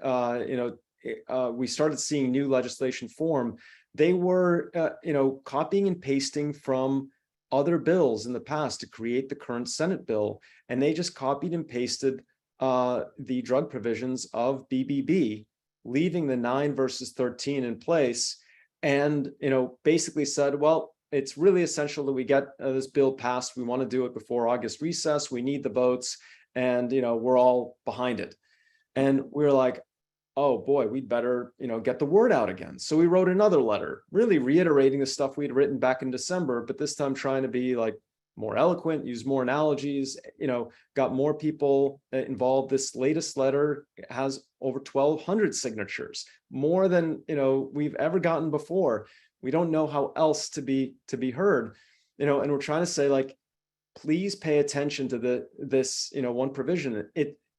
we started seeing new legislation form, they were, copying and pasting from other bills in the past to create the current Senate bill. And they just copied and pasted the drug provisions of BBB, leaving the 9 versus 13 in place. And, basically said, well, it's really essential that we get this bill passed. We want to do it before August recess. We need the votes, and, we're all behind it. And we were like, oh boy, we'd better, get the word out again. So we wrote another letter, really reiterating the stuff we'd written back in December, but this time trying to be like more eloquent, use more analogies, got more people involved. This latest letter has over 1,200 signatures, more than, we've ever gotten before. We don't know how else to be heard, and we're trying to say, like, please pay attention to this one provision.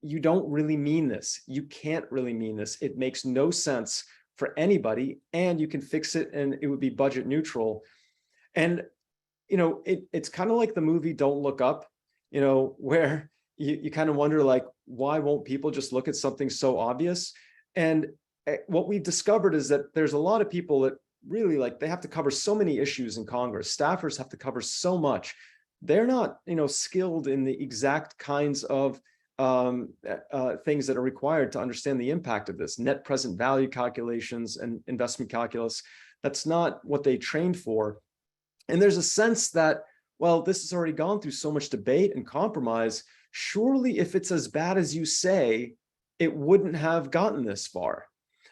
You don't really mean this. You can't really mean this. It makes no sense for anybody, and you can fix it and it would be budget neutral. And, it's kind of like the movie Don't Look Up, where you kind of wonder, like, why won't people just look at something so obvious? And what we've discovered is that there's a lot of people that really, like, they have to cover so many issues in Congress. Staffers have to cover so much. They're not, skilled in the exact kinds of things that are required to understand the impact of this. Net present value calculations and investment calculus, that's not what they trained for. And there's a sense that, well, this has already gone through so much debate and compromise. Surely if it's as bad as you say, it wouldn't have gotten this far.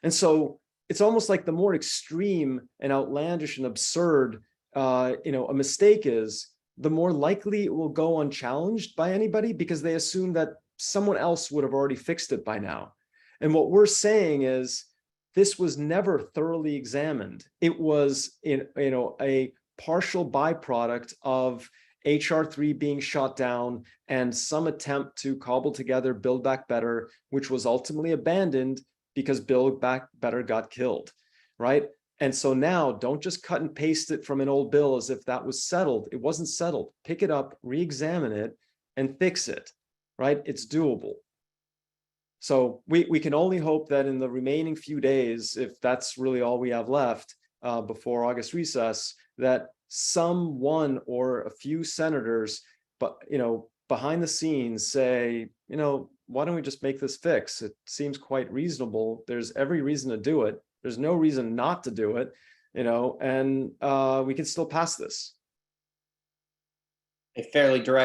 And so it's almost like the more extreme and outlandish and absurd a mistake is, the more likely it will go unchallenged by anybody, because they assume that someone else would have already fixed it by now. And what we're saying is, this was never thoroughly examined. It was a partial byproduct of HR 3 being shot down and some attempt to cobble together Build Back Better, which was ultimately abandoned because Build Back Better got killed, right? And so now, don't just cut and paste it from an old bill as if that was settled. It wasn't settled. Pick it up, re-examine it, and fix it, right? It's doable. So we can only hope that in the remaining few days, if that's really all we have left before August recess, that someone or a few senators, but behind the scenes say, why don't we just make this fix? It seems quite reasonable. There's every reason to do it. There's no reason not to do it, and we can still pass this. A fairly direct